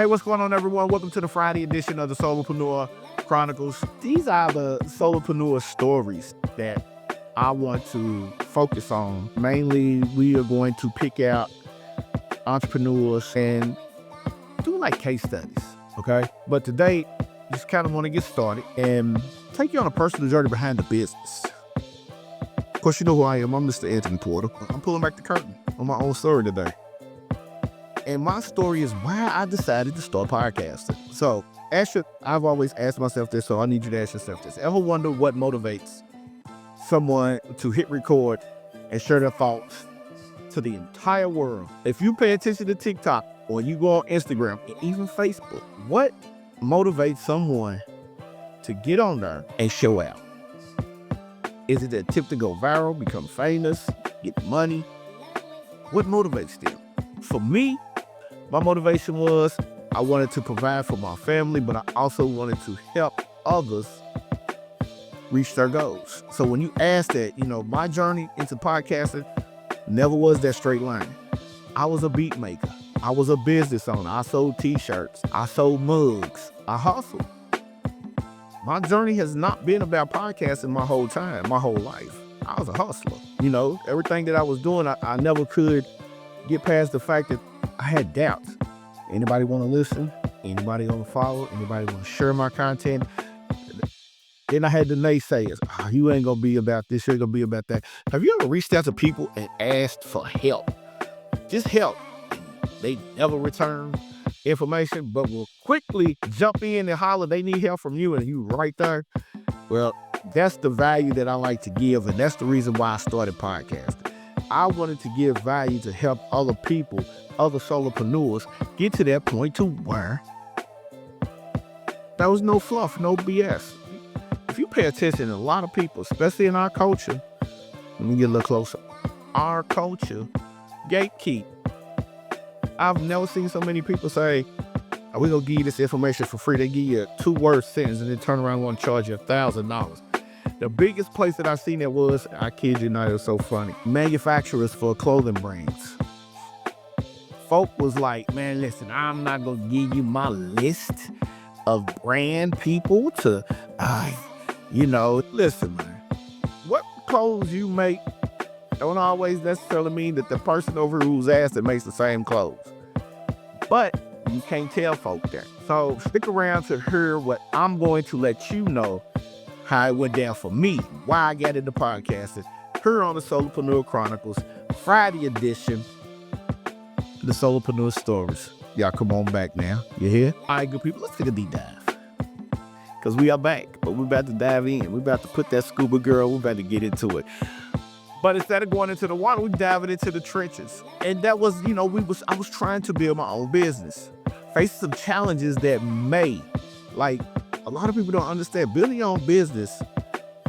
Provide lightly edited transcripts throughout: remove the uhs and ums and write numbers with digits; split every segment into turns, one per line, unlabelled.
Hey, what's going on, everyone? Welcome to the Friday edition of the Solopreneur Chronicles. These are the solopreneur stories that I want to focus on. Mainly, we are going to pick out entrepreneurs and do like case studies, okay? But today, just kind of want to get started and take you on a personal journey behind the business. Of course, you know who I am. I'm Mr. Anthony Porter. I'm pulling back the curtain on my own story today. And my story is why I decided to start podcasting. So, I've always asked myself this, so I need you to ask yourself this. Ever wonder what motivates someone to hit record and share their thoughts to the entire world? If you pay attention to TikTok or you go on Instagram and even Facebook, what motivates someone to get on there and show out? Is it the tip to go viral, become famous, get money? What motivates them? For me, my motivation was I wanted to provide for my family, but I also wanted to help others reach their goals. So when you ask that, my journey into podcasting never was that straight line. I was a beat maker. I was a business owner. I sold t-shirts. I sold mugs. I hustled. My journey has not been about podcasting my whole life. I was a hustler. Everything that I was doing, I never could get past the fact that I had doubts. Anybody want to listen? Anybody want to follow? Anybody want to share my content? Then I had the naysayers. You ain't going to be about this. You ain't going to be about that. Have you ever reached out to people and asked for help? Just help. They never return information, but will quickly jump in and holler they need help from you, and you right there. Well, that's the value that I like to give, and that's the reason why I started podcasting. I wanted to give value to help other people, other solopreneurs, get to that point to where there was no fluff, no BS. If you pay attention, a lot of people, especially in our culture, let me get a little closer, our culture gatekeep. I've never seen so many people say, we're going to give you this information for free. They give you a 2-word sentence and then turn around and want to charge you $1,000. The biggest place that I seen that was, I kid you not, it was so funny, manufacturers for clothing brands. Folk was like, man, listen, I'm not going to give you my list of brand people to, listen, man, what clothes you make don't always necessarily mean that the person over whose ass that makes the same clothes. But you can't tell folk that. So stick around to hear what I'm going to let you know how it went down for me, why I got into podcasting, here on the Solopreneur Chronicles, Friday edition, the Solopreneur Stories. Y'all come on back now. You hear? All right, good people, let's take a deep dive. Because we are back, but we're about to dive in. We're about to put that scuba girl, we're about to get into it. But instead of going into the water, we're diving into the trenches. And that was, I was trying to build my own business. Facing some challenges that a lot of people don't understand. Building your own business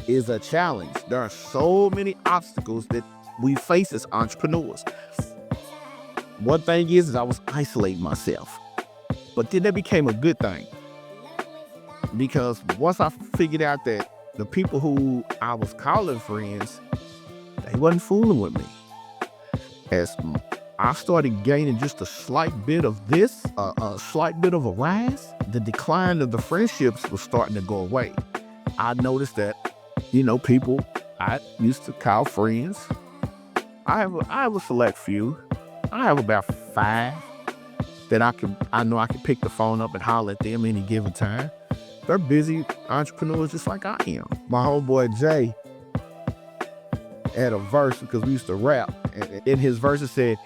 is a challenge. There are so many obstacles that we face as entrepreneurs. One thing is I was isolating myself. But then that became a good thing. Because once I figured out that the people who I was calling friends, they wasn't fooling with me. As I started gaining just a slight bit of this, a slight bit of a rise, the decline of the friendships was starting to go away. I noticed that, people I used to call friends, I have a select few. I have about 5 that I know I can pick the phone up and holler at them any given time. They're busy entrepreneurs just like I am. My homeboy Jay had a verse because we used to rap, and in his verse it said,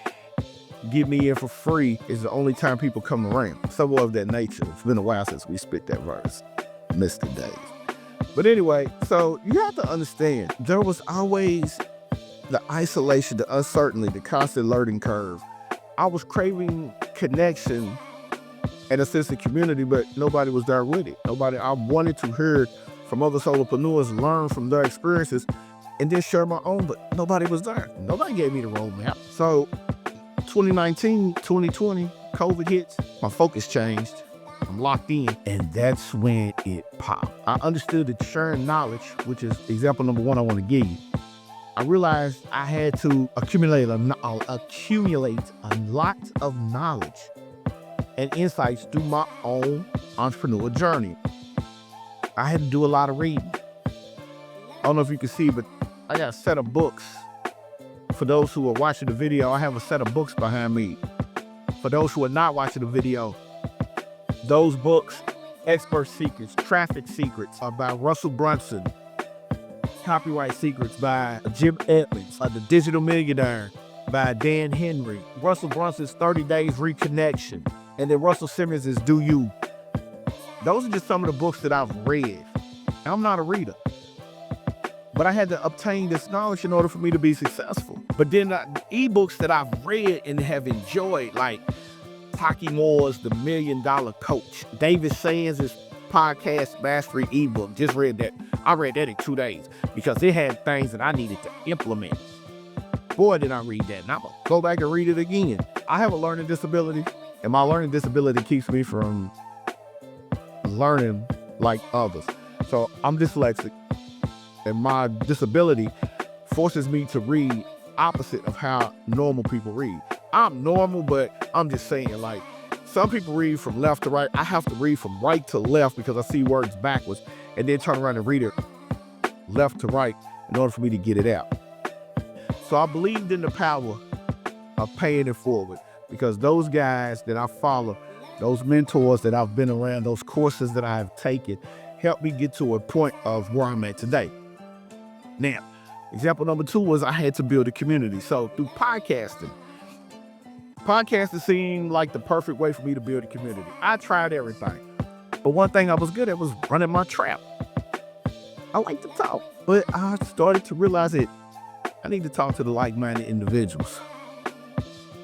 "Get me in for free is the only time people come around." Somewhat of that nature. It's been a while since we spit that verse. Missed the days. But anyway, so you have to understand, there was always the isolation, the uncertainty, the constant learning curve. I was craving connection and a sense of community, but nobody was there with it. I wanted to hear from other solopreneurs, learn from their experiences, and then share my own, but nobody was there. Nobody gave me the roadmap. So 2019, 2020, COVID hits, my focus changed. I'm locked in, and that's when it popped. I understood that sharing knowledge, which is example number 1 I want to give you. I realized I had to accumulate a lot of knowledge and insights through my own entrepreneur journey. I had to do a lot of reading. I don't know if you can see, but I got a set of books. For those who are watching the video, I have a set of books behind me. For those who are not watching the video, those books, Expert Secrets, Traffic Secrets, are by Russell Brunson. Copyright Secrets by Jim Edmonds. The Digital Millionaire by Dan Henry. Russell Brunson's 30 Days Reconnection. And then Russell Simmons' Do You. Those are just some of the books that I've read. I'm not a reader, but I had to obtain this knowledge in order for me to be successful. But then ebooks that I've read and have enjoyed, like Taki Moore's The $1 Million Coach, David Sands' Podcast Mastery ebook, just read that. I read that in 2 days because it had things that I needed to implement. Boy, did I read that. And I'm going to go back and read it again. I have a learning disability, and my learning disability keeps me from learning like others. So I'm dyslexic, and my disability forces me to read opposite of how normal people read. I'm normal, but I'm just saying, like, some people read from left to right. I have to read from right to left because I see words backwards and then turn around and read it left to right in order for me to get it out. So I believed in the power of paying it forward because those guys that I follow, those mentors that I've been around, those courses that I have taken, helped me get to a point of where I'm at today. Now, example number 2 was I had to build a community. So through podcasting seemed like the perfect way for me to build a community. I tried everything, but one thing I was good at was running my trap. I like to talk, but I started to realize that I need to talk to the like-minded individuals.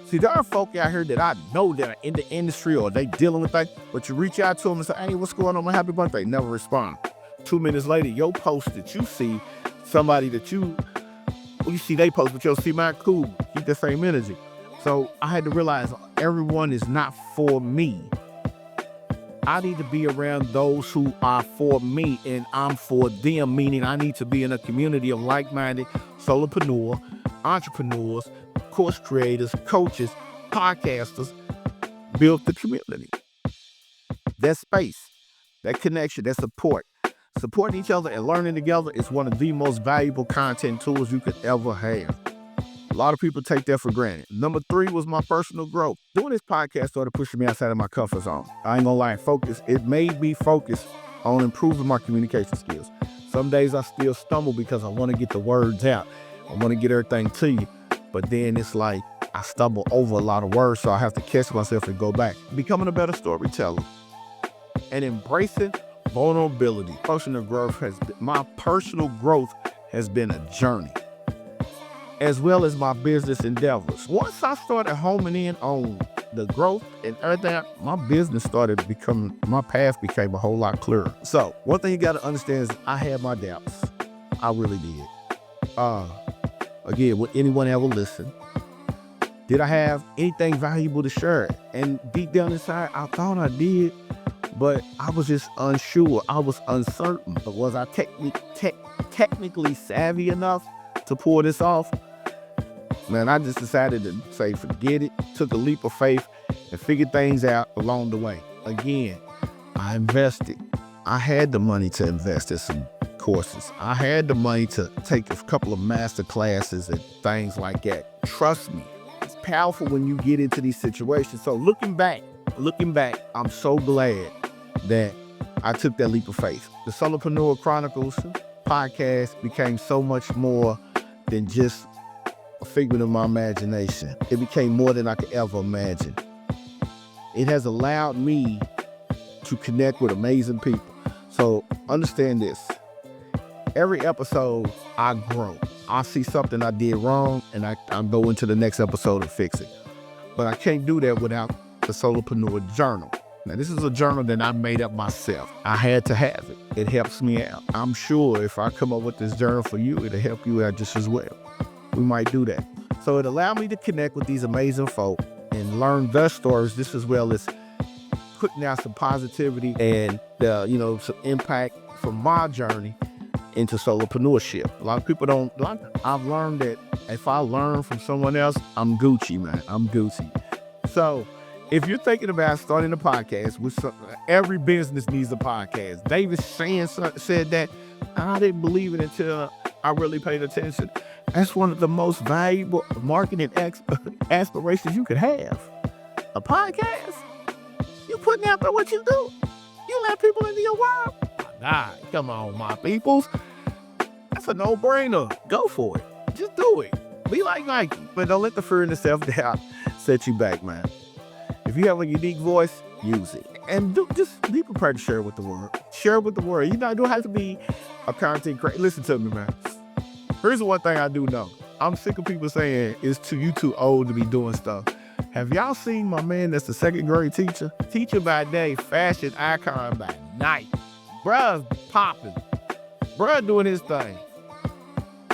See, there are folk out here that I know that are in the industry or they dealing with things, but you reach out to them and say, hey, what's going on? My happy birthday. Never respond. 2 minutes later, your post that you see, somebody that you see they post, but you'll see mine, cool. Keep the same energy. So I had to realize everyone is not for me. I need to be around those who are for me and I'm for them, meaning I need to be in a community of like-minded solopreneur, entrepreneurs, course creators, coaches, podcasters. Build the community. That space, that connection, that support. Supporting each other and learning together is one of the most valuable content tools you could ever have. A lot of people take that for granted. Number 3 was my personal growth. Doing this podcast started pushing me outside of my comfort zone. I ain't gonna lie, it made me focus on improving my communication skills. Some days I still stumble because I want to get the words out. I want to get everything to you. But then it's like I stumble over a lot of words, so I have to catch myself and go back. Becoming a better storyteller and embracing vulnerability. My personal growth has been a journey, as well as my business endeavors. Once I started homing in on the growth and everything, my path became a whole lot clearer. So one thing you got to understand is I had my doubts. I really did. Again, would anyone ever listen? Did I have anything valuable to share? And deep down inside, I thought I did, but I was just unsure. I was uncertain. But was I technically savvy enough to pull this off? Man, I just decided to say, forget it, took a leap of faith and figured things out along the way. Again, I invested. I had the money to invest in some courses. I had the money to take a couple of master classes and things like that. Trust me, it's powerful when you get into these situations. So looking back, I'm so glad that I took that leap of faith. The Solopreneur Chronicles podcast became so much more than just a figment of my imagination. It became more than I could ever imagine. It has allowed me to connect with amazing people. So understand this. Every episode, I grow. I see something I did wrong, and I go into the next episode and fix it. But I can't do that without the Solopreneur Journal. Now, this is a journal that I made up myself. I had to have it. It helps me out. I'm sure if I come up with this journal for you, it'll help you out just as well. We might do that. So it allowed me to connect with these amazing folk and learn their stories, just as well as putting out some positivity and some impact from my journey into solopreneurship. A lot of people don't like it. I've learned that if I learn from someone else, I'm Gucci, man. I'm Gucci. So If you're thinking about starting a podcast, every business needs a podcast. David Shan said that. I didn't believe it until I really paid attention. That's one of the most valuable marketing aspirations you could have. A podcast? You putting out there what you do. You let people into your world. Nah, come on, my peoples. That's a no-brainer. Go for it. Just do it. Be like Nike, but don't let the fear and the self-doubt set you back, man. If you have a unique voice, use it. And just be prepared to share it with the world. Share it with the world. You don't have to be a content creator. Listen to me, man. Here's the one thing I do know. I'm sick of people saying you too old to be doing stuff. Have y'all seen my man that's the second grade teacher? Teacher by day, fashion icon by night. Bruh's popping. Bruh doing his thing.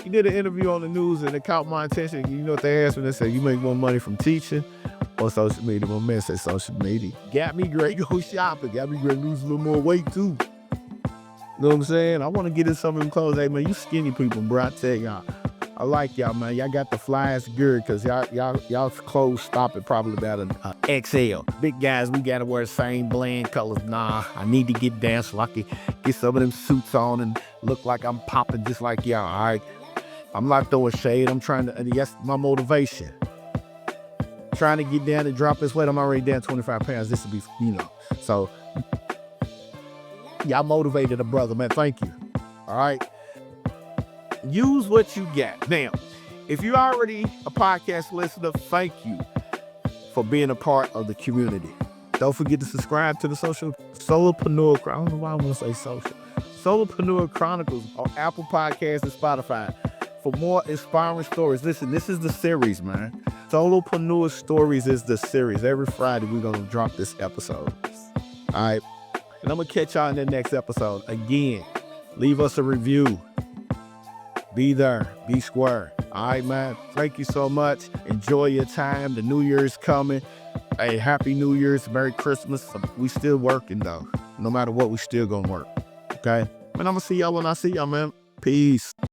He did an interview on the news and it caught my attention. You know what they asked me? They said, you make more money from teaching or social media? My man said social media. Got me great, go shopping. Got me great, lose a little more weight too. You know what I'm saying? I want to get in some of them clothes. Hey, man, you skinny people, bro. I tell y'all, I like y'all, man. Y'all got the flyest gear because y'all clothes stop at probably about an XL. Big guys, we got to wear the same bland colors. Nah, I need to get down so I can get some of them suits on and look like I'm popping just like y'all, all right? I'm not throwing shade. I'm trying to, that's my motivation. Trying to get down and drop this weight. I'm already down 25 pounds. This will be, so y'all motivated a brother, man. Thank you. All right. Use what you got. Now, if you're already a podcast listener, thank you for being a part of the community. Don't forget to subscribe to the Solopreneur. I don't know why I want to say social. Solopreneur Chronicles on Apple Podcasts and Spotify for more inspiring stories. Listen, this is the series, man. Solopreneur Stories is the series. Every Friday, we're going to drop this episode. All right. And I'm going to catch y'all in the next episode. Again, leave us a review. Be there. Be square. All right, man. Thank you so much. Enjoy your time. The New Year's coming. Hey, Happy New Year's. Merry Christmas. We still working, though. No matter what, we still going to work. Okay? And I'm going to see y'all when I see y'all, man. Peace.